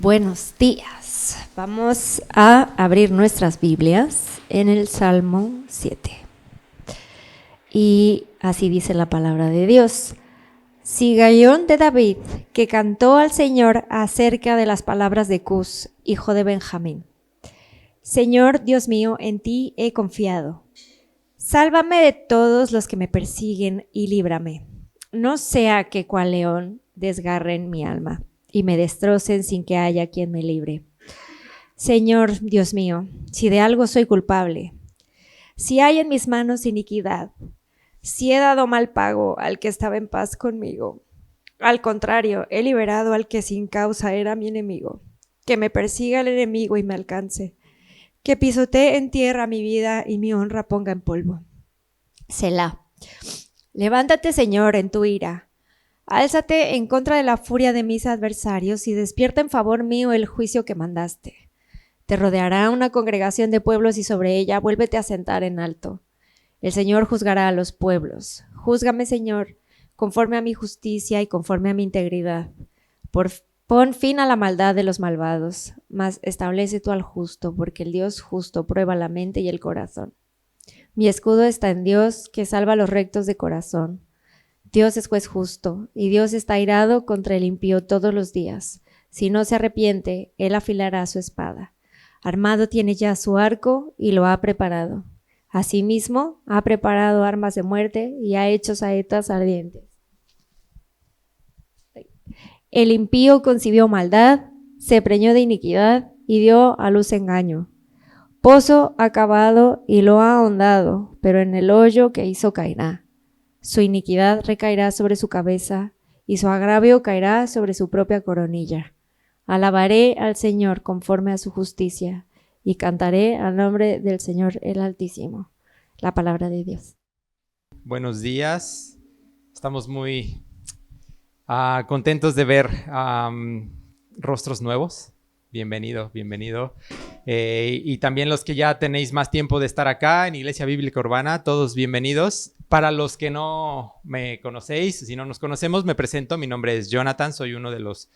Buenos días. Vamos a abrir nuestras Biblias en el Salmo 7. Y así dice la palabra de Dios. Sigaión de David, que cantó al Señor acerca de las palabras de Cus, hijo de Benjamín. Señor Dios mío, en ti he confiado. Sálvame de todos los que me persiguen y líbrame. No sea que cual león desgarren mi alma y me destrocen sin que haya quien me libre. Señor Dios mío, si de algo soy culpable, si hay en mis manos iniquidad, si he dado mal pago al que estaba en paz conmigo, al contrario, he liberado al que sin causa era mi enemigo, que me persiga el enemigo y me alcance, que pisotee en tierra mi vida y mi honra ponga en polvo. Selah. Levántate, Señor, en tu ira. Álzate en contra de la furia de mis adversarios y despierta en favor mío el juicio que mandaste. Te rodeará una congregación de pueblos y sobre ella vuélvete a sentar en alto. El Señor juzgará a los pueblos. Júzgame, Señor, conforme a mi justicia y conforme a mi integridad. Pon fin a la maldad de los malvados, mas establece tú al justo, porque el Dios justo prueba la mente y el corazón. Mi escudo está en Dios, que salva a los rectos de corazón. Dios es juez justo, y Dios está airado contra el impío todos los días. Si no se arrepiente, él afilará su espada. Armado tiene ya su arco y lo ha preparado. Asimismo, ha preparado armas de muerte y ha hecho saetas ardientes. El impío concibió maldad, se preñó de iniquidad y dio a luz engaño. Pozo ha cavado y lo ha ahondado, pero en el hoyo que hizo caerá. Su iniquidad recaerá sobre su cabeza y su agravio caerá sobre su propia coronilla. Alabaré al Señor conforme a su justicia y cantaré al nombre del Señor el Altísimo. La palabra de Dios. Buenos días. Estamos muy contentos de ver rostros nuevos. Bienvenido. Y también los que ya tenéis más tiempo de estar acá en Iglesia Bíblica Urbana, todos bienvenidos. Para los que no me conocéis, si no nos conocemos, me presento. Mi nombre es Jonathan, soy uno de los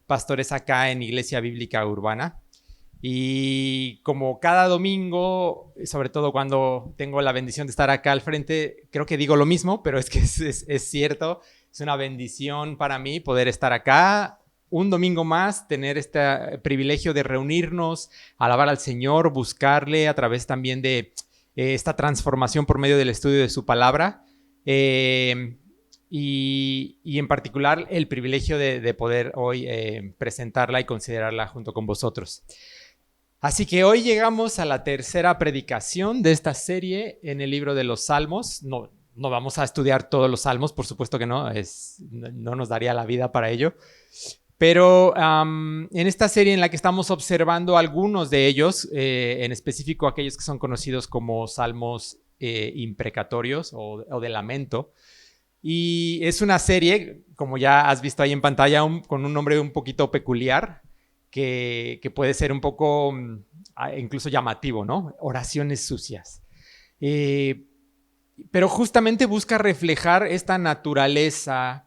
pastores acá en Iglesia Bíblica Urbana. Y como cada domingo, sobre todo cuando tengo la bendición de estar acá al frente, creo que digo lo mismo, pero es que es cierto, es una bendición para mí poder estar acá un domingo más, tener este privilegio de reunirnos, alabar al Señor, buscarle a través también de esta transformación por medio del estudio de su palabra. Y en particular el privilegio de poder hoy presentarla y considerarla junto con vosotros. Así que hoy llegamos a la tercera predicación de esta serie en el libro de los Salmos. No vamos a estudiar todos los Salmos, por supuesto que no nos daría la vida para ello. Pero en esta serie en la que estamos observando algunos de ellos, en específico aquellos que son conocidos como salmos imprecatorios o de lamento, y es una serie, como ya has visto ahí en pantalla, con un nombre un poquito peculiar, que puede ser un poco incluso llamativo, ¿no? Oraciones sucias. Pero justamente busca reflejar esta naturaleza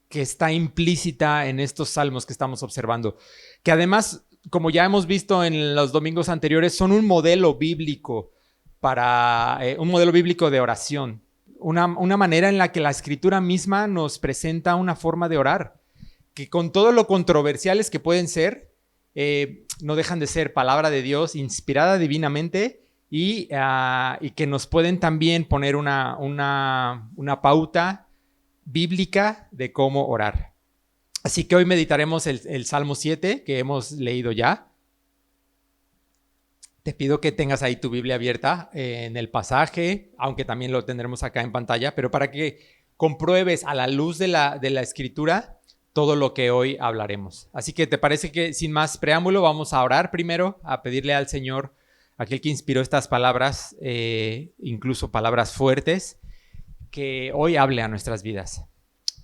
que está implícita en estos salmos que estamos observando, que además, como ya hemos visto en los domingos anteriores, son un modelo bíblico un modelo bíblico de oración, una manera en la que la Escritura misma nos presenta una forma de orar, que con todo lo controversiales que pueden ser, no dejan de ser palabra de Dios inspirada divinamente y que nos pueden también poner una pauta bíblica de cómo orar. Así que hoy meditaremos el Salmo 7 que hemos leído ya. Te pido que tengas ahí tu Biblia abierta en el pasaje, aunque también lo tendremos acá en pantalla, pero para que compruebes a la luz de la Escritura todo lo que hoy hablaremos. Así que ¿te parece que sin más preámbulo vamos a orar primero, a pedirle al Señor, aquel que inspiró estas palabras, incluso palabras fuertes, que hoy hable a nuestras vidas?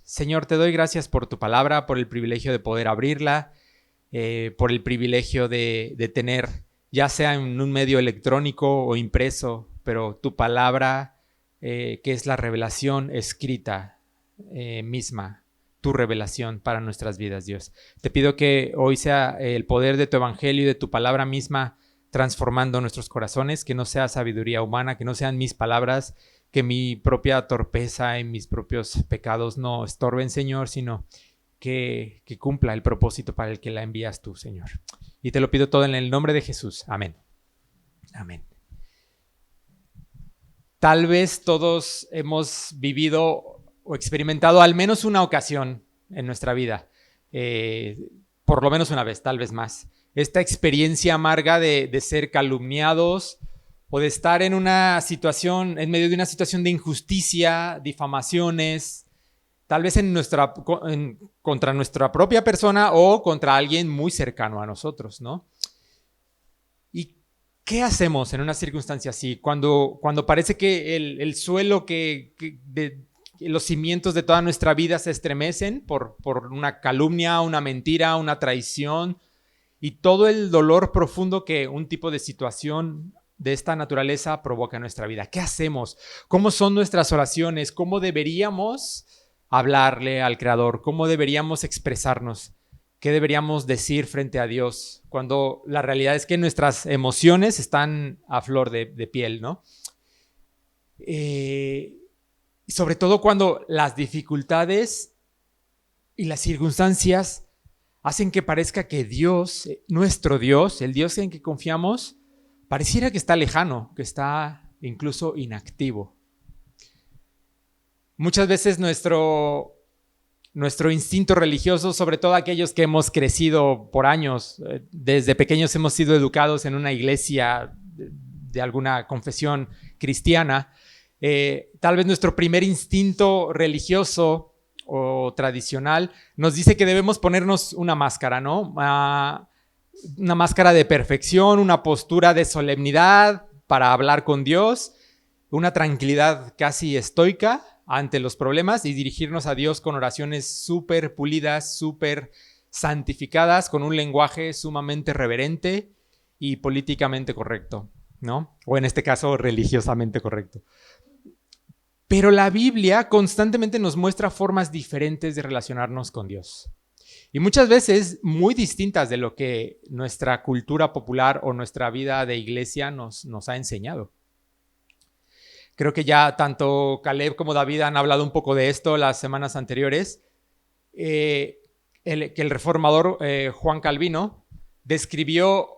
Señor, te doy gracias por tu palabra, por el privilegio de poder abrirla, por el privilegio de tener, ya sea en un medio electrónico o impreso, pero tu palabra, que es la revelación escrita misma tu revelación para nuestras vidas, Dios. Te pido que hoy sea el poder de tu evangelio y de tu palabra misma transformando nuestros corazones, que no sea sabiduría humana, que no sean mis palabras, que mi propia torpeza y mis propios pecados no estorben, Señor, sino que cumpla el propósito para el que la envías tú, Señor. Y te lo pido todo en el nombre de Jesús. Amén. Amén. Tal vez todos hemos vivido o experimentado al menos una ocasión en nuestra vida, por lo menos una vez, tal vez más, esta experiencia amarga de ser calumniados o de estar en una situación, en medio de una situación de injusticia, difamaciones, tal vez contra nuestra propia persona o contra alguien muy cercano a nosotros, ¿no? ¿Y qué hacemos en una circunstancia así? Cuando parece que el suelo, los cimientos de toda nuestra vida se estremecen por una calumnia, una mentira, una traición y todo el dolor profundo que un tipo de situación de esta naturaleza provoca en nuestra vida. ¿Qué hacemos? ¿Cómo son nuestras oraciones? ¿Cómo deberíamos hablarle al Creador? ¿Cómo deberíamos expresarnos? ¿Qué deberíamos decir frente a Dios? Cuando la realidad es que nuestras emociones están a flor de piel, ¿no? Sobre todo cuando las dificultades y las circunstancias hacen que parezca que Dios, nuestro Dios, el Dios en que confiamos, pareciera que está lejano, que está incluso inactivo. Muchas veces nuestro instinto religioso, sobre todo aquellos que hemos crecido por años, desde pequeños hemos sido educados en una iglesia de alguna confesión cristiana, tal vez nuestro primer instinto religioso o tradicional nos dice que debemos ponernos una máscara, ¿no? Una máscara de perfección, una postura de solemnidad para hablar con Dios, una tranquilidad casi estoica ante los problemas y dirigirnos a Dios con oraciones súper pulidas, súper santificadas, con un lenguaje sumamente reverente y políticamente correcto, ¿no? O en este caso, religiosamente correcto. Pero la Biblia constantemente nos muestra formas diferentes de relacionarnos con Dios. Y muchas veces muy distintas de lo que nuestra cultura popular o nuestra vida de iglesia nos ha enseñado. Creo que ya tanto Caleb como David han hablado un poco de esto las semanas anteriores, que el reformador Juan Calvino describió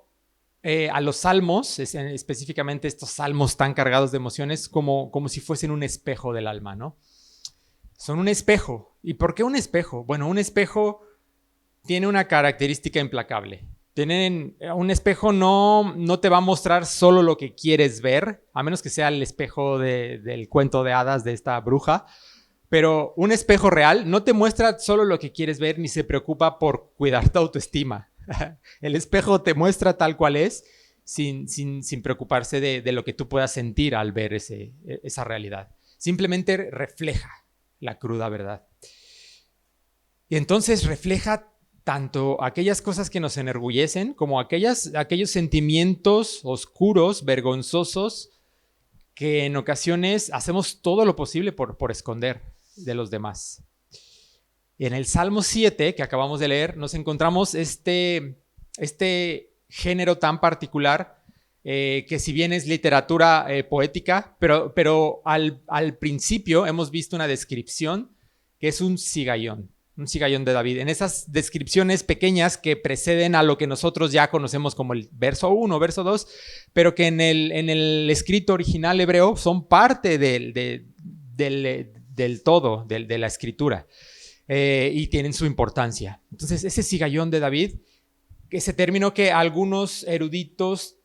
a los salmos, específicamente estos salmos tan cargados de emociones, como si fuesen un espejo del alma, ¿no? Son un espejo. ¿Y por qué un espejo? Bueno, un espejo tiene una característica implacable. Un espejo no te va a mostrar solo lo que quieres ver, a menos que sea el espejo del cuento de hadas de esta bruja, pero un espejo real no te muestra solo lo que quieres ver ni se preocupa por cuidar tu autoestima. El espejo te muestra tal cual es sin preocuparse de lo que tú puedas sentir al ver esa realidad. Simplemente refleja la cruda verdad. Y entonces refleja tanto aquellas cosas que nos enorgullecen como aquellos sentimientos oscuros, vergonzosos, que en ocasiones hacemos todo lo posible por esconder de los demás. En el Salmo 7, que acabamos de leer, nos encontramos este género tan particular, que si bien es literatura poética, pero al principio hemos visto una descripción que es un cigallón de David. En esas descripciones pequeñas que preceden a lo que nosotros ya conocemos como el verso 1, verso 2, pero que en el escrito original hebreo son parte del todo, de la escritura. Y tienen su importancia. Entonces, ese cigallón de David, ese término que algunos eruditos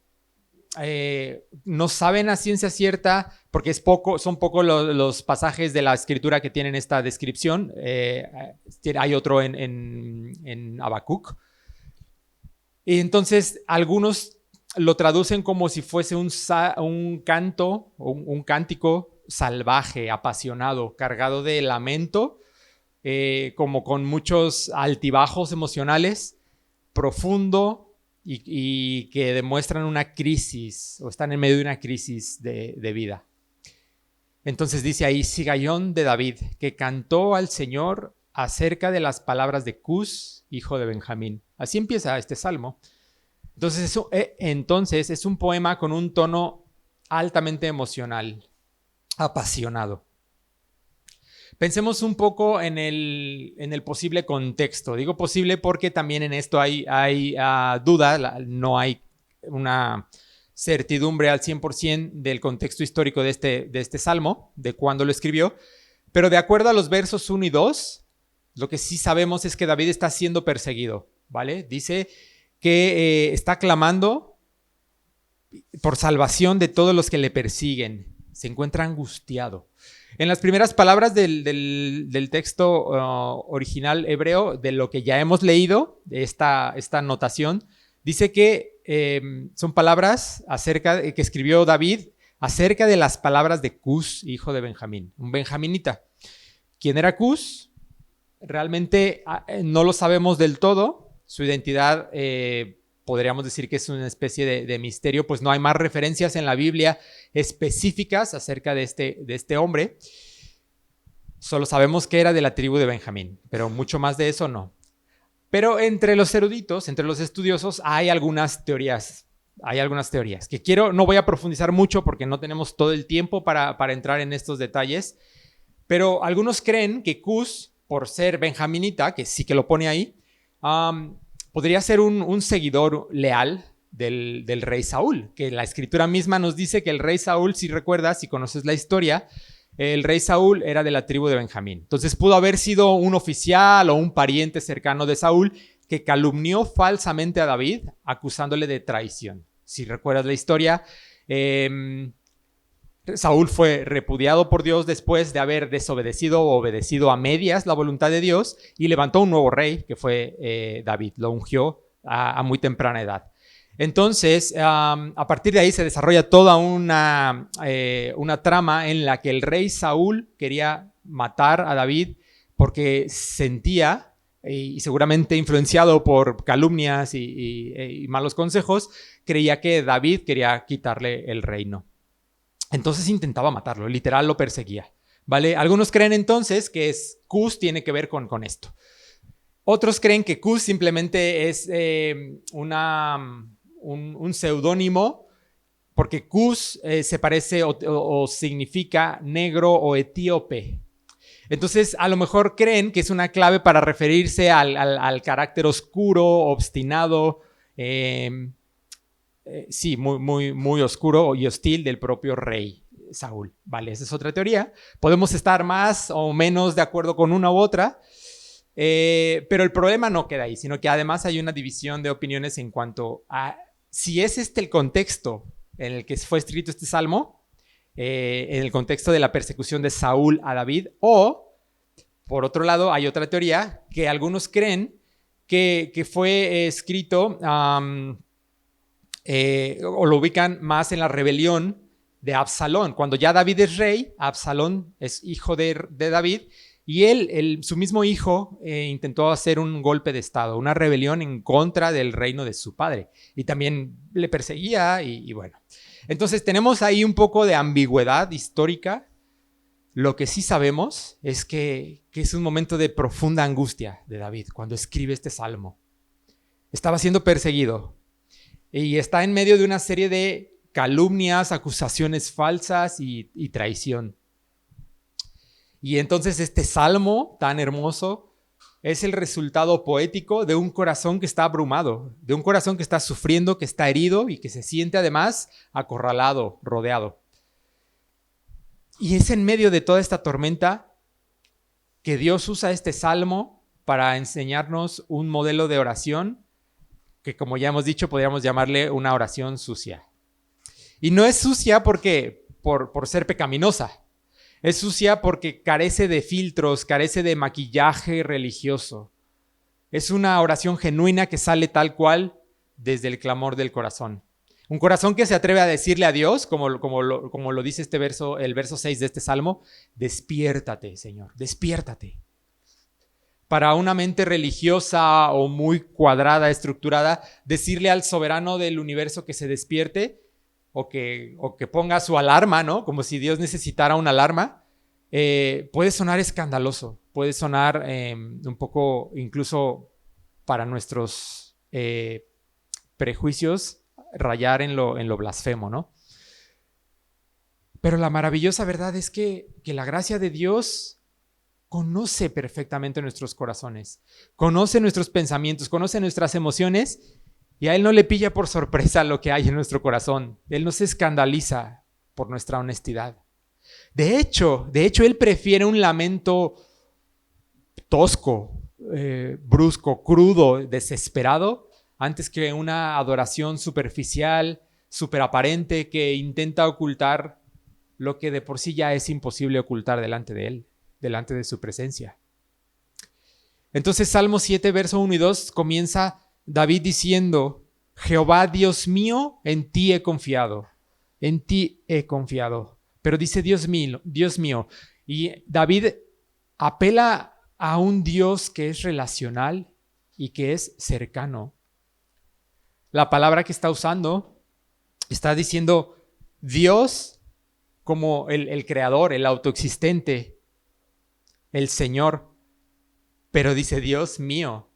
no saben a ciencia cierta, porque son poco los pasajes de la escritura que tienen esta descripción. Hay otro en Habacuc. Y entonces, algunos lo traducen como si fuese un canto, un cántico salvaje, apasionado, cargado de lamento, como con muchos altibajos emocionales, profundo y que demuestran una crisis o están en medio de una crisis de vida. Entonces dice ahí, cigallón de David, que cantó al Señor acerca de las palabras de Cus, hijo de Benjamín. Así empieza este salmo. Entonces es un poema con un tono altamente emocional, apasionado. Pensemos un poco en el posible contexto. Digo posible porque también en esto hay duda, no hay una certidumbre al 100% del contexto histórico de este salmo, de cuándo lo escribió, pero de acuerdo a los versos 1 y 2, lo que sí sabemos es que David está siendo perseguido, ¿vale? Dice que está clamando por salvación de todos los que le persiguen. Se encuentra angustiado. En las primeras palabras del texto original hebreo, de lo que ya hemos leído, de esta notación, dice que son palabras que escribió David acerca de las palabras de Cus, hijo de Benjamín, un benjaminita. ¿Quién era Cus? Realmente no lo sabemos del todo. Su identidad podríamos decir que es una especie de misterio, pues no hay más referencias en la Biblia específicas acerca de este hombre. Solo sabemos que era de la tribu de Benjamín, pero mucho más de eso no. Pero entre los eruditos, entre los estudiosos, hay algunas teorías que no voy a profundizar mucho porque no tenemos todo el tiempo para entrar en estos detalles, pero algunos creen que Cus, por ser benjaminita, que sí que lo pone ahí, podría ser un seguidor leal del rey Saúl, que la escritura misma nos dice que el rey Saúl, si recuerdas, si conoces la historia, el rey Saúl era de la tribu de Benjamín. Entonces pudo haber sido un oficial o un pariente cercano de Saúl que calumnió falsamente a David, acusándole de traición. Si recuerdas la historia, Saúl fue repudiado por Dios después de haber desobedecido o obedecido a medias la voluntad de Dios y levantó un nuevo rey que fue David. Lo ungió a muy temprana edad. Entonces, a partir de ahí se desarrolla toda una trama en la que el rey Saúl quería matar a David porque sentía, y seguramente influenciado por calumnias y malos consejos, creía que David quería quitarle el reino. Entonces intentaba matarlo, literal lo perseguía, ¿vale? Algunos creen entonces que Cus tiene que ver con esto. Otros creen que Cus simplemente es un seudónimo, porque Cus se parece o significa negro o etíope. Entonces, a lo mejor creen que es una clave para referirse al carácter oscuro, obstinado, sí, muy oscuro y hostil del propio rey Saúl. Vale, esa es otra teoría. Podemos estar más o menos de acuerdo con una u otra, pero el problema no queda ahí, sino que además hay una división de opiniones en cuanto a si es el contexto en el que fue escrito este salmo, en el contexto de la persecución de Saúl a David, o, por otro lado, hay otra teoría que algunos creen que fue escrito o lo ubican más en la rebelión de Absalón. Cuando ya David es rey, Absalón es hijo de David, y su mismo hijo intentó hacer un golpe de estado, una rebelión en contra del reino de su padre, y también le perseguía y bueno. Entonces tenemos ahí un poco de ambigüedad histórica. Lo que sí sabemos es que es un momento de profunda angustia de David cuando escribe este salmo. Estaba siendo perseguido y está en medio de una serie de calumnias, acusaciones falsas y traición. Y entonces este salmo tan hermoso es el resultado poético de un corazón que está abrumado, de un corazón que está sufriendo, que está herido y que se siente además acorralado, rodeado. Y es en medio de toda esta tormenta que Dios usa este salmo para enseñarnos un modelo de oración que, como ya hemos dicho, podríamos llamarle una oración sucia. Y no es sucia porque por ser pecaminosa. Es sucia porque carece de filtros, carece de maquillaje religioso. Es una oración genuina que sale tal cual desde el clamor del corazón. Un corazón que se atreve a decirle a Dios, como lo dice el verso 6 de este salmo: despiértate, Señor, despiértate. Para una mente religiosa o muy cuadrada, estructurada, decirle al soberano del universo que se despierte o que ponga su alarma, ¿no? Como si Dios necesitara una alarma, puede sonar escandaloso. puede sonar un poco, incluso para nuestros prejuicios, rayar en lo blasfemo, ¿no? Pero la maravillosa verdad es que la gracia de Dios conoce perfectamente nuestros corazones, conoce nuestros pensamientos, conoce nuestras emociones, y a Él no le pilla por sorpresa lo que hay en nuestro corazón. Él no se escandaliza por nuestra honestidad. De hecho, Él prefiere un lamento tosco, brusco, crudo, desesperado, antes que una adoración superficial, superaparente, que intenta ocultar lo que de por sí ya es imposible ocultar delante de Él, delante de su presencia. Entonces, Salmo 7, verso 1 y 2, comienza David diciendo: Jehová, Dios mío, en ti he confiado, en ti he confiado. Pero dice Dios mío. Y David apela a un Dios que es relacional y que es cercano. La palabra que está usando está diciendo Dios como el creador, el autoexistente, el Señor. Pero dice Dios mío.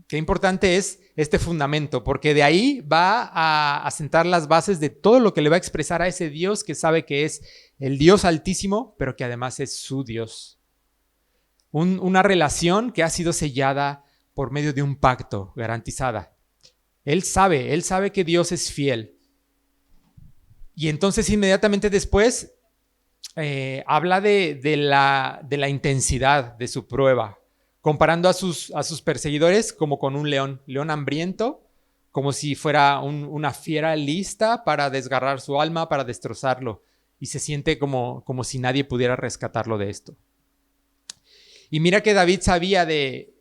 Qué importante es este fundamento, porque de ahí va a sentar las bases de todo lo que le va a expresar a ese Dios que sabe que es el Dios Altísimo, pero que además es su Dios. Una relación que ha sido sellada por medio de un pacto, garantizada. Él sabe que Dios es fiel. Y entonces inmediatamente después habla de la intensidad de su prueba, comparando a sus perseguidores como con un león hambriento, como si fuera una fiera lista para desgarrar su alma, para destrozarlo, y se siente como si nadie pudiera rescatarlo de esto. Y mira que David sabía de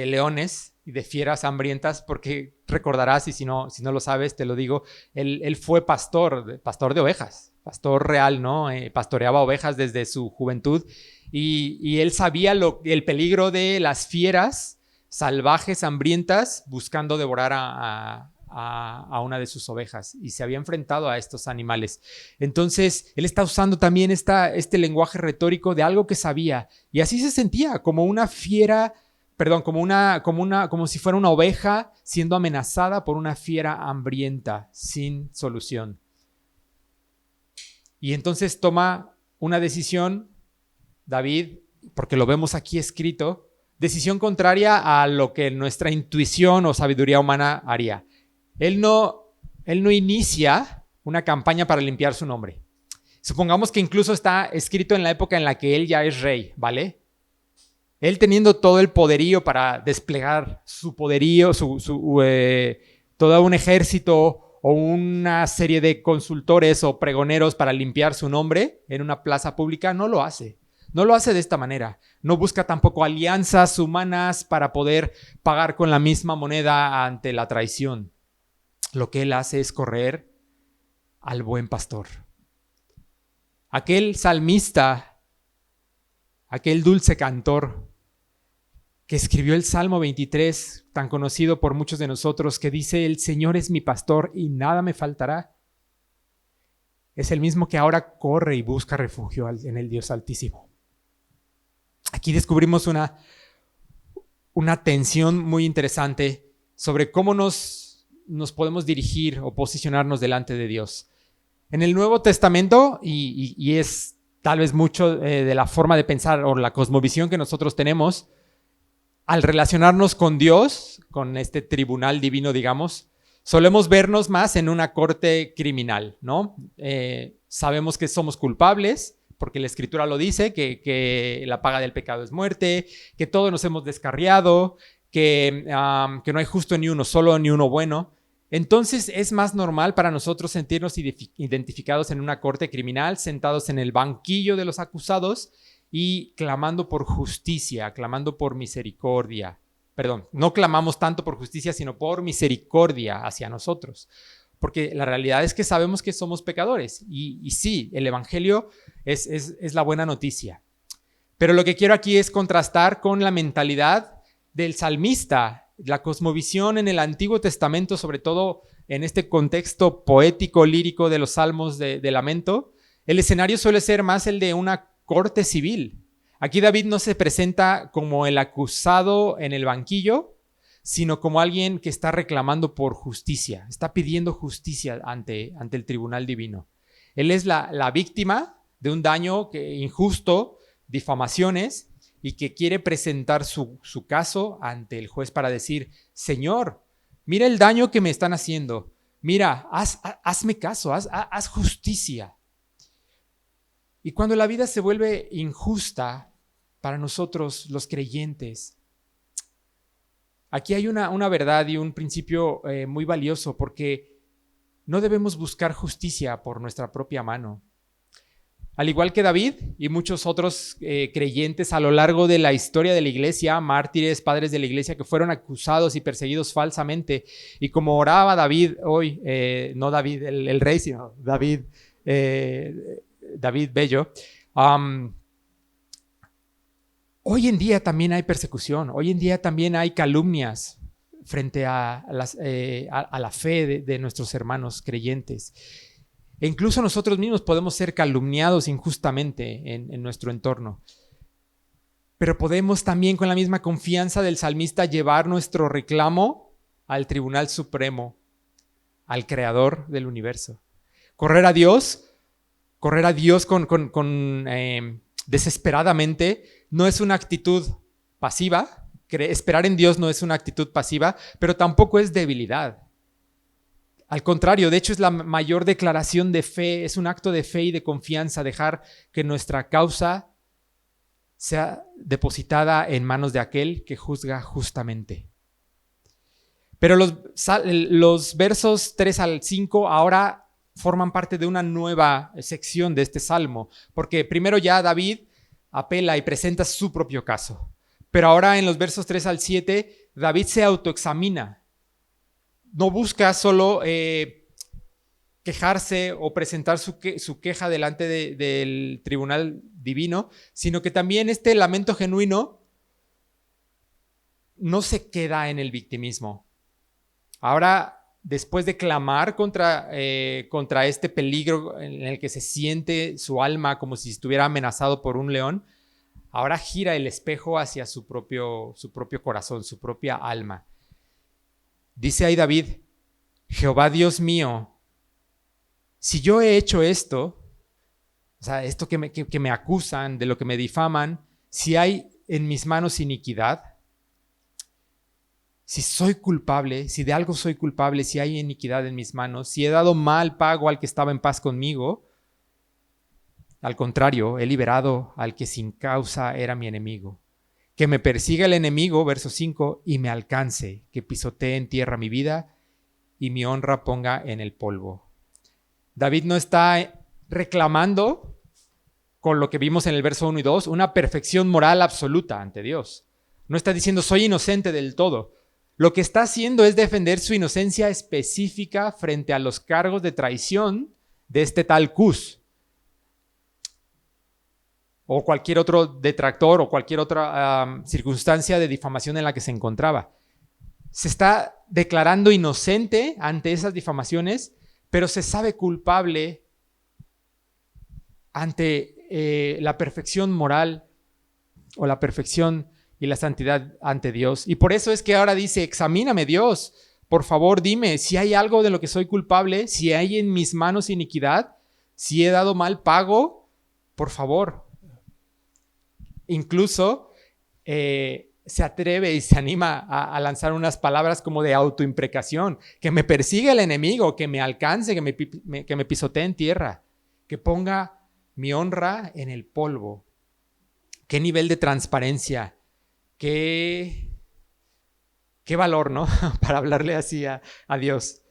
leones y de fieras hambrientas, porque recordarás, y si no lo sabes, te lo digo, él fue pastor de ovejas, pastor real, ¿no? Pastoreaba ovejas desde su juventud, y él sabía el peligro de las fieras salvajes, hambrientas, buscando devorar a una de sus ovejas, y se había enfrentado a estos animales. Entonces, él está usando también este lenguaje retórico de algo que sabía, y así se sentía, como una fiera, como si fuera una oveja siendo amenazada por una fiera hambrienta, sin solución. Y entonces toma una decisión, David, porque lo vemos aquí escrito, decisión contraria a lo que nuestra intuición o sabiduría humana haría. Él no inicia una campaña para limpiar su nombre. Supongamos que incluso está escrito en la época en la que él ya es rey, ¿vale? Él teniendo todo el poderío para desplegar su poderío, todo un ejército o una serie de consultores o pregoneros para limpiar su nombre en una plaza pública, no lo hace. No lo hace de esta manera. No busca tampoco alianzas humanas para poder pagar con la misma moneda ante la traición. Lo que él hace es correr al buen pastor. Aquel salmista, aquel dulce cantor que escribió el Salmo 23, tan conocido por muchos de nosotros, que dice: el Señor es mi pastor y nada me faltará. Es el mismo que ahora corre y busca refugio en el Dios Altísimo. Aquí descubrimos una tensión muy interesante sobre cómo nos podemos dirigir o posicionarnos delante de Dios. En el Nuevo Testamento, y es tal vez mucho de la forma de pensar o la cosmovisión que nosotros tenemos, al relacionarnos con Dios, con este tribunal divino, digamos, solemos vernos más en una corte criminal, ¿no? Sabemos que somos culpables, porque la Escritura lo dice, que la paga del pecado es muerte, que todos nos hemos descarriado, que no hay justo ni uno solo, ni uno bueno. Entonces es más normal para nosotros sentirnos identificados en una corte criminal, sentados en el banquillo de los acusados y clamando por justicia, clamando por misericordia. Perdón, no clamamos tanto por justicia, sino por misericordia hacia nosotros. Porque la realidad es que sabemos que somos pecadores. Y sí, el Evangelio es la buena noticia. Pero lo que quiero aquí es contrastar con la mentalidad del salmista, la cosmovisión en el Antiguo Testamento, sobre todo en este contexto poético, lírico de los salmos de lamento. El escenario suele ser más el de una corte civil. Aquí David no se presenta como el acusado en el banquillo, sino como alguien que está reclamando por justicia, está pidiendo justicia ante el tribunal divino. Él es la víctima de un daño injusto, difamaciones, y que quiere presentar su caso ante el juez para decir: Señor, mira el daño que me están haciendo, mira, hazme caso, haz justicia. Y cuando la vida se vuelve injusta para nosotros los creyentes, aquí hay una verdad y un principio muy valioso, porque no debemos buscar justicia por nuestra propia mano. Al igual que David y muchos otros creyentes a lo largo de la historia de la iglesia, mártires, padres de la iglesia que fueron acusados y perseguidos falsamente, y como oraba David hoy, no David el rey, sino David Bello, hoy en día también hay persecución, hoy en día también hay calumnias frente a la fe de nuestros hermanos creyentes. E incluso nosotros mismos podemos ser calumniados injustamente en nuestro entorno. Pero podemos también, con la misma confianza del salmista, llevar nuestro reclamo al Tribunal Supremo, al Creador del universo. Correr a Dios desesperadamente no es una actitud pasiva. Esperar en Dios no es una actitud pasiva, pero tampoco es debilidad. Al contrario, de hecho es la mayor declaración de fe, es un acto de fe y de confianza, dejar que nuestra causa sea depositada en manos de aquel que juzga justamente. Pero los versos 3 al 5 ahora forman parte de una nueva sección de este salmo, porque primero ya David apela y presenta su propio caso, pero ahora en los versos 3 al 7 David se autoexamina. No busca solo quejarse o presentar su queja delante del tribunal divino, sino que también este lamento genuino no se queda en el victimismo. Ahora, después de clamar contra este peligro en el que se siente su alma como si estuviera amenazado por un león, ahora gira el espejo hacia su propio corazón, su propia alma. Dice ahí David: Jehová Dios mío, si yo he hecho esto, o sea, esto que me acusan, de lo que me difaman, si hay en mis manos iniquidad, si soy culpable, si de algo soy culpable, si hay iniquidad en mis manos, si he dado mal pago al que estaba en paz conmigo, al contrario, he liberado al que sin causa era mi enemigo. Que me persiga el enemigo, verso 5, y me alcance, que pisotee en tierra mi vida y mi honra ponga en el polvo. David no está reclamando, con lo que vimos en el verso 1 y 2, una perfección moral absoluta ante Dios. No está diciendo soy inocente del todo. Lo que está haciendo es defender su inocencia específica frente a los cargos de traición de este tal Cus, o cualquier otro detractor o cualquier otra circunstancia de difamación en la que se encontraba. Se está declarando inocente ante esas difamaciones, pero se sabe culpable ante la perfección moral o la perfección y la santidad ante Dios. Y por eso es que ahora dice: examíname, Dios, por favor dime si hay algo de lo que soy culpable, si hay en mis manos iniquidad, si he dado mal pago, por favor. Incluso se atreve y se anima a lanzar unas palabras como de autoimprecación: que me persiga el enemigo, que me alcance, que me pisotee en tierra, que ponga mi honra en el polvo. Qué nivel de transparencia, qué valor, ¿no? Para hablarle así a Dios.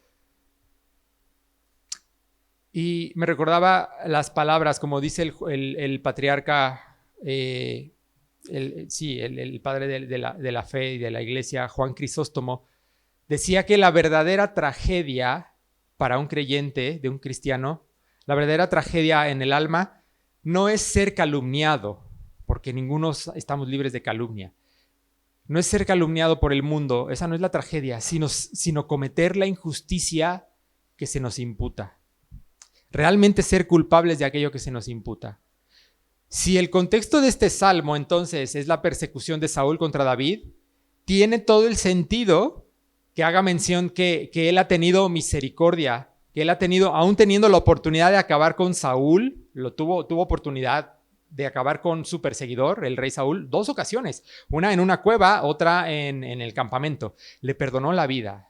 Y me recordaba las palabras, como dice el patriarca, el padre de la fe y de la iglesia, Juan Crisóstomo, decía que la verdadera tragedia para un creyente, de un cristiano, la verdadera tragedia en el alma no es ser calumniado, porque ninguno estamos libres de calumnia. No es ser calumniado por el mundo, esa no es la tragedia, sino cometer la injusticia que se nos imputa. Realmente ser culpables de aquello que se nos imputa. Si el contexto de este salmo entonces es la persecución de Saúl contra David, tiene todo el sentido que haga mención que él ha tenido misericordia, que él ha tenido, aún teniendo la oportunidad de acabar con Saúl, tuvo oportunidad de acabar con su perseguidor, el rey Saúl, 2 ocasiones, una en una cueva, otra en el campamento. Le perdonó la vida.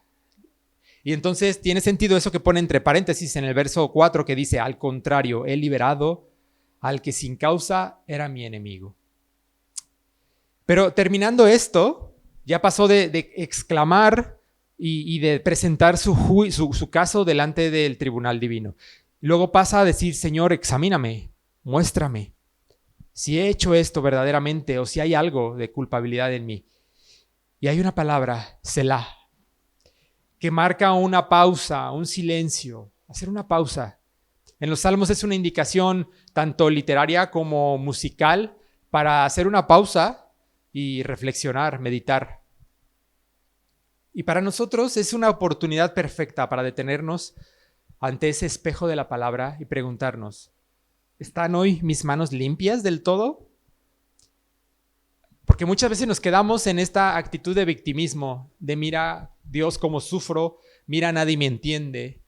Y entonces tiene sentido eso que pone entre paréntesis en el verso 4 que dice, al contrario, he liberado al que sin causa era mi enemigo. Pero terminando esto, ya pasó de exclamar y de presentar su caso delante del tribunal divino. Luego pasa a decir, Señor, examíname, muéstrame si he hecho esto verdaderamente o si hay algo de culpabilidad en mí. Y hay una palabra, Selah, que marca una pausa, un silencio, hacer una pausa. En los salmos es una indicación tanto literaria como musical para hacer una pausa y reflexionar, meditar. Y para nosotros es una oportunidad perfecta para detenernos ante ese espejo de la palabra y preguntarnos, ¿están hoy mis manos limpias del todo? Porque muchas veces nos quedamos en esta actitud de victimismo, de mira Dios cómo sufro, mira nadie me entiende.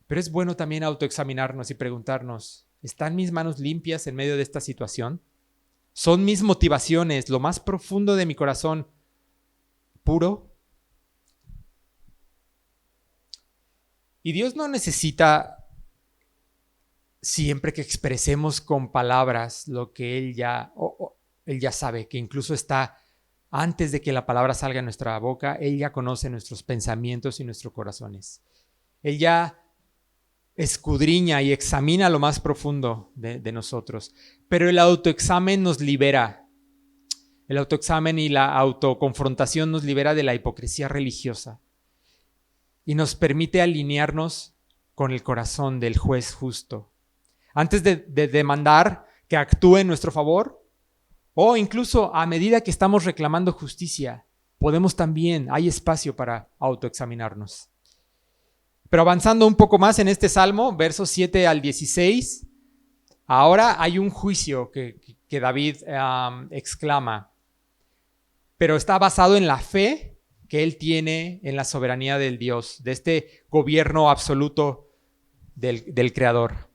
Pero es bueno también autoexaminarnos y preguntarnos, ¿están mis manos limpias en medio de esta situación? ¿Son mis motivaciones, lo más profundo de mi corazón, puro? Y Dios no necesita siempre que expresemos con palabras lo que Él ya sabe, que incluso está antes de que la palabra salga de nuestra boca, Él ya conoce nuestros pensamientos y nuestros corazones. Él ya escudriña y examina lo más profundo de nosotros. Pero el autoexamen nos libera. El autoexamen y la autoconfrontación nos libera de la hipocresía religiosa y nos permite alinearnos con el corazón del juez justo. Antes de demandar que actúe en nuestro favor, o incluso a medida que estamos reclamando justicia, hay espacio para autoexaminarnos. Pero avanzando un poco más en este salmo, versos 7 al 16, ahora hay un juicio que David exclama, pero está basado en la fe que él tiene en la soberanía del Dios, de este gobierno absoluto del Creador.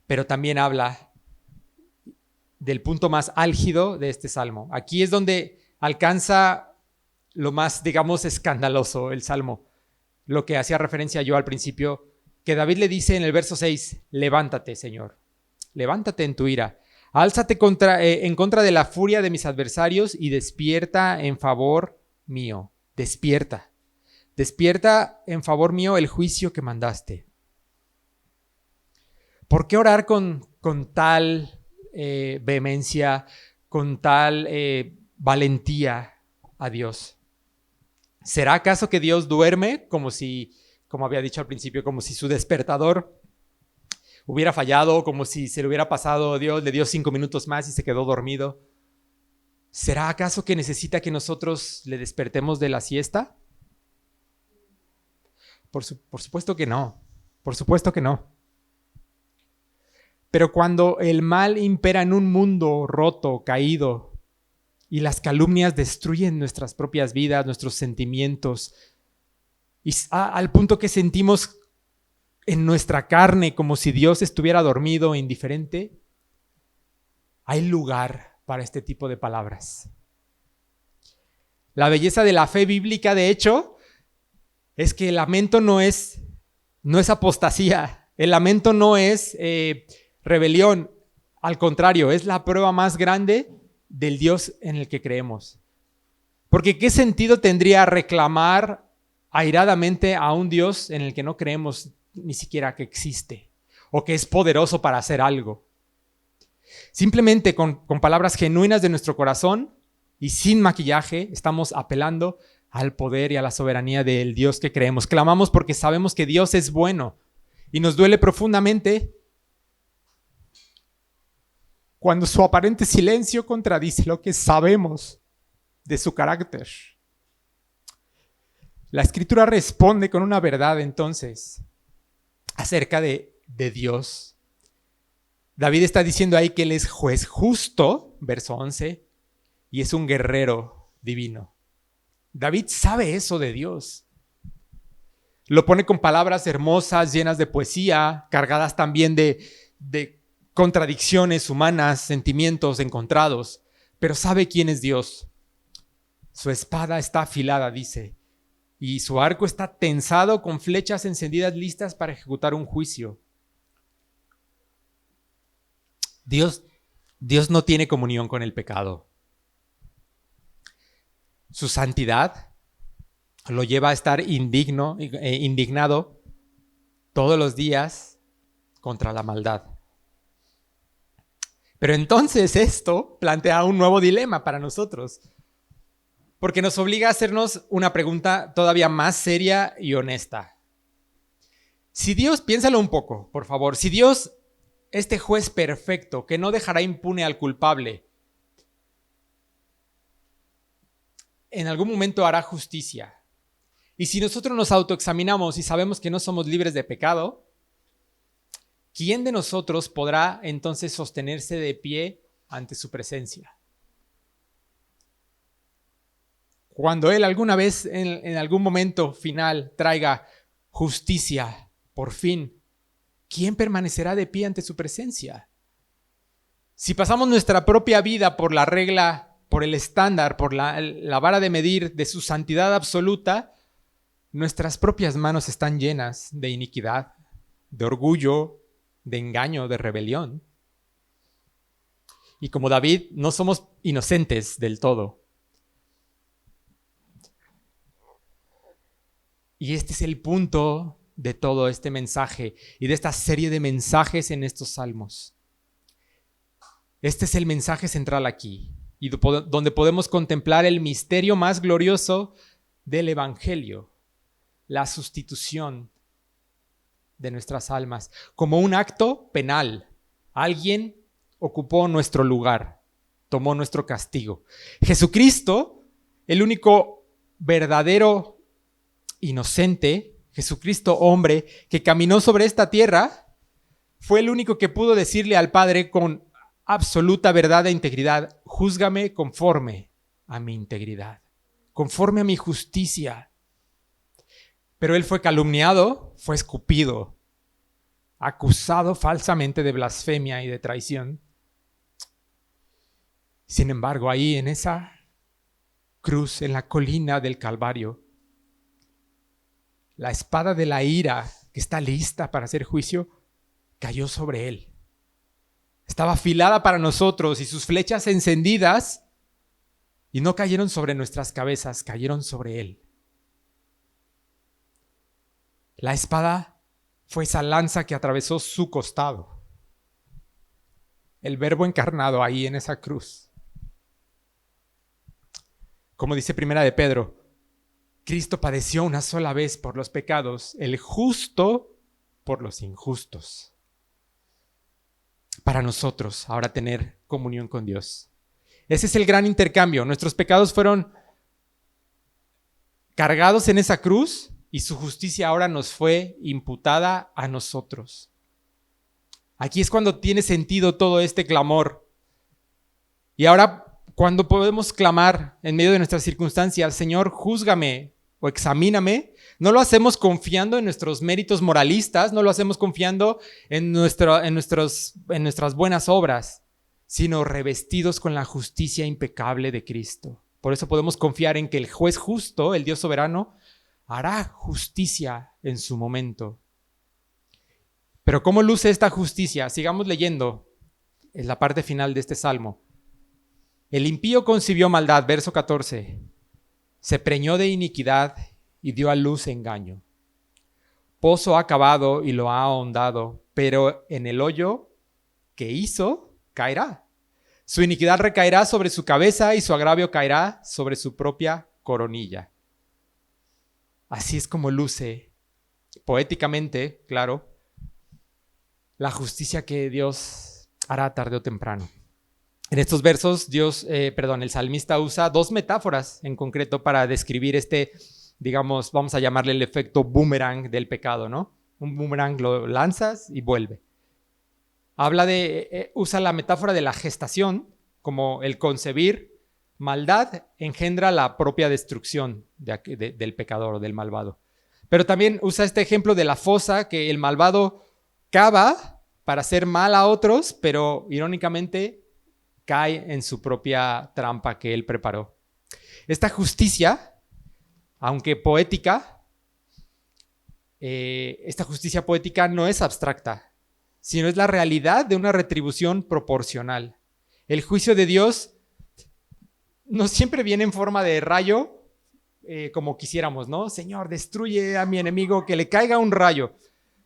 Pero también habla del punto más álgido de este salmo. Aquí es donde alcanza lo más, digamos, escandaloso el salmo. Lo que hacía referencia yo al principio, que David le dice en el verso 6, levántate, Señor, levántate en tu ira, álzate en contra de la furia de mis adversarios y despierta en favor mío, despierta en favor mío el juicio que mandaste. ¿Por qué orar con tal vehemencia, con tal valentía a Dios? ¿Será acaso que Dios duerme como había dicho al principio, como si su despertador hubiera fallado, como si se le hubiera pasado, Dios le dio 5 minutos más y se quedó dormido? ¿Será acaso que necesita que nosotros le despertemos de la siesta? Por supuesto que no, por supuesto que no. Pero cuando el mal impera en un mundo roto, caído, y las calumnias destruyen nuestras propias vidas, nuestros sentimientos, y al punto que sentimos en nuestra carne como si Dios estuviera dormido o indiferente, hay lugar para este tipo de palabras. La belleza de la fe bíblica, de hecho, es que el lamento no es apostasía, el lamento no es rebelión, al contrario, es la prueba más grande del Dios en el que creemos. Porque ¿qué sentido tendría reclamar airadamente a un Dios en el que no creemos ni siquiera que existe o que es poderoso para hacer algo? Simplemente con palabras genuinas de nuestro corazón y sin maquillaje estamos apelando al poder y a la soberanía del Dios que creemos. Clamamos porque sabemos que Dios es bueno y nos duele profundamente cuando su aparente silencio contradice lo que sabemos de su carácter. La Escritura responde con una verdad entonces acerca de Dios David está diciendo ahí que él es juez justo, verso 11, y es un guerrero divino. David sabe eso de Dios. Lo pone con palabras hermosas, llenas de poesía, cargadas también de contradicciones humanas, sentimientos encontrados, pero sabe quién es Dios. Su espada está afilada, dice, y su arco está tensado con flechas encendidas listas para ejecutar un juicio. Dios no tiene comunión con el pecado. Su santidad lo lleva a estar indignado todos los días contra la maldad. Pero entonces esto plantea un nuevo dilema para nosotros, porque nos obliga a hacernos una pregunta todavía más seria y honesta. Si Dios, piénsalo un poco, por favor, si Dios, este juez perfecto que no dejará impune al culpable, en algún momento hará justicia. Y si nosotros nos autoexaminamos y sabemos que no somos libres de pecado, ¿quién de nosotros podrá entonces sostenerse de pie ante su presencia? Cuando Él alguna vez, en algún momento final, traiga justicia, por fin, ¿quién permanecerá de pie ante su presencia? Si pasamos nuestra propia vida por la regla, por el estándar, por la vara de medir de su santidad absoluta, nuestras propias manos están llenas de iniquidad, de orgullo, de engaño, de rebelión. Y como David, no somos inocentes del todo. Y este es el punto de todo este mensaje y de esta serie de mensajes en estos salmos. Este es el mensaje central aquí, y donde podemos contemplar el misterio más glorioso del Evangelio, la sustitución de nuestras almas, como un acto penal. Alguien ocupó nuestro lugar, tomó nuestro castigo. Jesucristo, el único verdadero inocente, Jesucristo hombre, que caminó sobre esta tierra, fue el único que pudo decirle al Padre con absoluta verdad e integridad: júzgame conforme a mi integridad, conforme a mi justicia. Pero él fue calumniado, fue escupido, acusado falsamente de blasfemia y de traición. Sin embargo, ahí en esa cruz, en la colina del Calvario, la espada de la ira, que está lista para hacer juicio, cayó sobre él. Estaba afilada para nosotros y sus flechas encendidas, y no cayeron sobre nuestras cabezas, cayeron sobre él. La espada fue esa lanza que atravesó su costado. El Verbo encarnado ahí en esa cruz. Como dice Primera de Pedro, Cristo padeció una sola vez por los pecados, el justo por los injustos, para nosotros ahora tener comunión con Dios. Ese es el gran intercambio. Nuestros pecados fueron cargados en esa cruz y su justicia ahora nos fue imputada a nosotros. Aquí es cuando tiene sentido todo este clamor. Y ahora, cuando podemos clamar en medio de nuestras circunstancias: Señor, júzgame o examíname, no lo hacemos confiando en nuestros méritos moralistas, no lo hacemos confiando en nuestras buenas obras, sino revestidos con la justicia impecable de Cristo. Por eso podemos confiar en que el juez justo, el Dios soberano, hará justicia en su momento. Pero ¿cómo luce esta justicia? Sigamos leyendo en la parte final de este salmo. El impío concibió maldad, verso 14. Se preñó de iniquidad y dio a luz engaño. Pozo ha cavado y lo ha ahondado, pero en el hoyo que hizo caerá. Su iniquidad recaerá sobre su cabeza y su agravio caerá sobre su propia coronilla. Así es como luce poéticamente, claro, la justicia que Dios hará tarde o temprano. En estos versos, el salmista usa dos metáforas en concreto para describir digamos, vamos a llamarle el efecto boomerang del pecado, ¿no? Un boomerang lo lanzas y vuelve. usa la metáfora de la gestación, como el concebir maldad engendra la propia destrucción del pecador o del malvado. Pero también usa este ejemplo de la fosa, que el malvado cava para hacer mal a otros, pero irónicamente cae en su propia trampa que él preparó. Esta justicia, aunque poética, esta justicia poética no es abstracta, sino es la realidad de una retribución proporcional. El juicio de Dios no siempre viene en forma de rayo, como quisiéramos, ¿no? Señor, destruye a mi enemigo, que le caiga un rayo.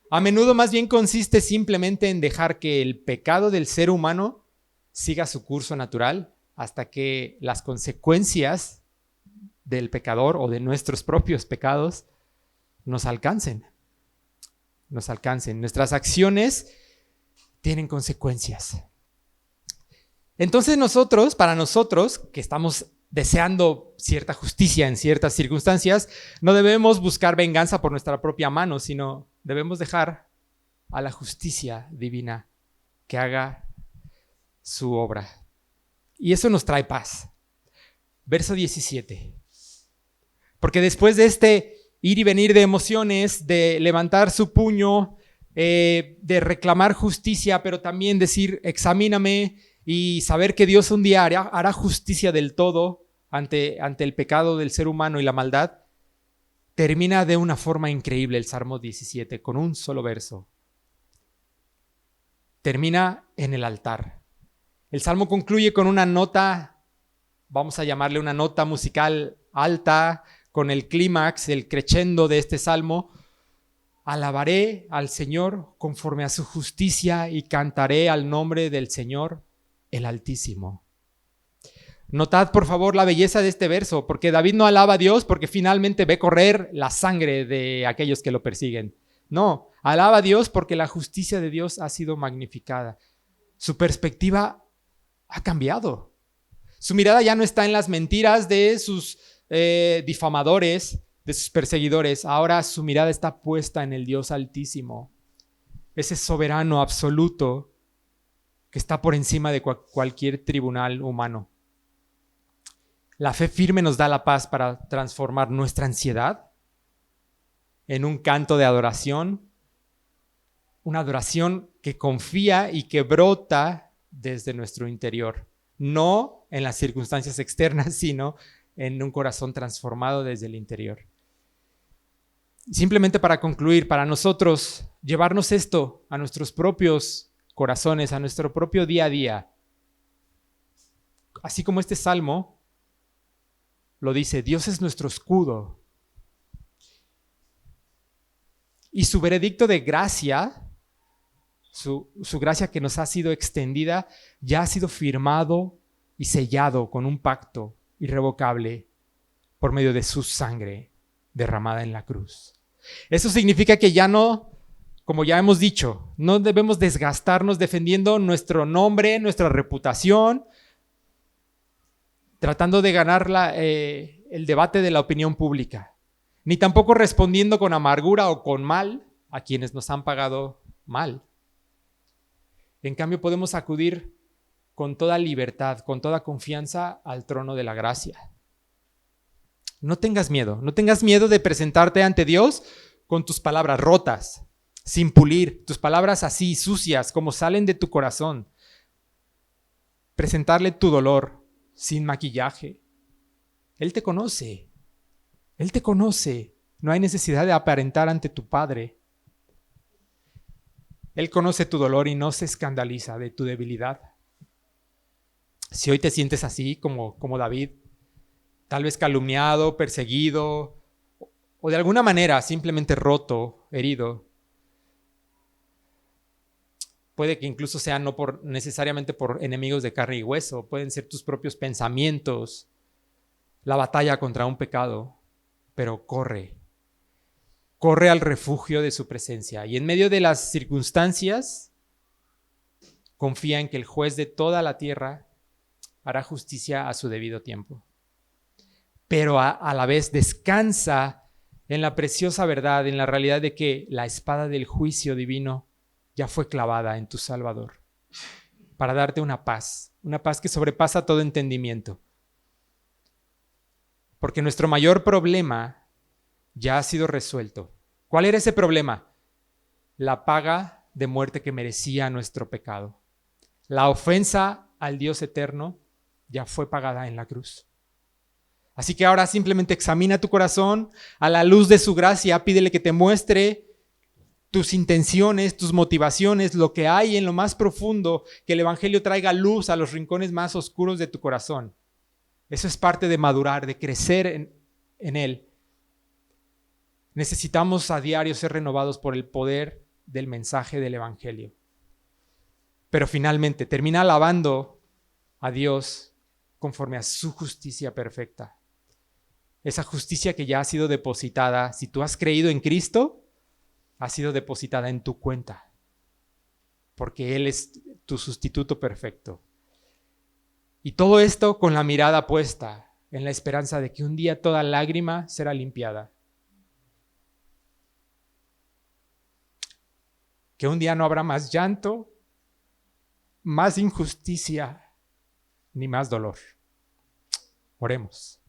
A menudo más bien consiste simplemente en dejar que el pecado del ser humano siga su curso natural hasta que las consecuencias del pecador o de nuestros propios pecados nos alcancen. Nuestras acciones tienen consecuencias. Entonces para nosotros, que estamos deseando cierta justicia en ciertas circunstancias, no debemos buscar venganza por nuestra propia mano, sino debemos dejar a la justicia divina que haga su obra. Y eso nos trae paz. Verso 17. Porque después de este ir y venir de emociones, de levantar su puño, de reclamar justicia, pero también decir, examíname, y saber que Dios un día hará justicia del todo ante el pecado del ser humano y la maldad, termina de una forma increíble el Salmo 17, con un solo verso. Termina en el altar. El Salmo concluye con una nota, vamos a llamarle una nota musical alta, con el clímax, el crescendo de este Salmo. Alabaré al Señor conforme a su justicia y cantaré al nombre del Señor, el Altísimo. Notad por favor la belleza de este verso, porque David no alaba a Dios porque finalmente ve correr la sangre de aquellos que lo persiguen. No, alaba a Dios porque la justicia de Dios ha sido magnificada. Su perspectiva ha cambiado. Su mirada ya no está en las mentiras de sus difamadores, de sus perseguidores. Ahora su mirada está puesta en el Dios Altísimo, ese soberano absoluto que está por encima de cualquier tribunal humano. La fe firme nos da la paz para transformar nuestra ansiedad en un canto de adoración, una adoración que confía y que brota desde nuestro interior, no en las circunstancias externas, sino en un corazón transformado desde el interior. Simplemente para concluir, para nosotros llevarnos esto a nuestros propios corazones, a nuestro propio día a día, así como este salmo lo dice, Dios es nuestro escudo y su veredicto de gracia, su gracia que nos ha sido extendida, ya ha sido firmado y sellado con un pacto irrevocable por medio de su sangre derramada en la cruz. Eso significa que ya no, como ya hemos dicho, no debemos desgastarnos defendiendo nuestro nombre, nuestra reputación, tratando de ganar el debate de la opinión pública, ni tampoco respondiendo con amargura o con mal a quienes nos han pagado mal. En cambio, podemos acudir con toda libertad, con toda confianza al trono de la gracia. No tengas miedo de presentarte ante Dios con tus palabras rotas, sin pulir, tus palabras así sucias como salen de tu corazón. Presentarle tu dolor sin maquillaje. Él te conoce, no hay necesidad de aparentar ante tu Padre. Él conoce tu dolor y no se escandaliza de tu debilidad. Si hoy te sientes así como David, tal vez calumniado, perseguido, o de alguna manera simplemente roto, herido, puede que incluso sea no necesariamente por enemigos de carne y hueso, pueden ser tus propios pensamientos, la batalla contra un pecado, pero corre al refugio de su presencia y en medio de las circunstancias confía en que el juez de toda la tierra hará justicia a su debido tiempo. Pero a la vez descansa en la preciosa verdad, en la realidad de que la espada del juicio divino ya fue clavada en tu Salvador. para darte una paz que sobrepasa todo entendimiento. Porque nuestro mayor problema ya ha sido resuelto. ¿Cuál era ese problema? La paga de muerte que merecía nuestro pecado. La ofensa al Dios eterno ya fue pagada en la cruz. Así que ahora simplemente examina tu corazón a la luz de su gracia, pídele que te muestre tus intenciones, tus motivaciones, lo que hay en lo más profundo, que el Evangelio traiga luz a los rincones más oscuros de tu corazón. Eso es parte de madurar, de crecer en Él. Necesitamos a diario ser renovados por el poder del mensaje del Evangelio. Pero finalmente termina alabando a Dios conforme a su justicia perfecta. Esa justicia que ya ha sido depositada, si tú has creído en Cristo, ha sido depositada en tu cuenta, porque Él es tu sustituto perfecto. Y todo esto con la mirada puesta en la esperanza de que un día toda lágrima será limpiada. Que un día no habrá más llanto, más injusticia, ni más dolor. Oremos.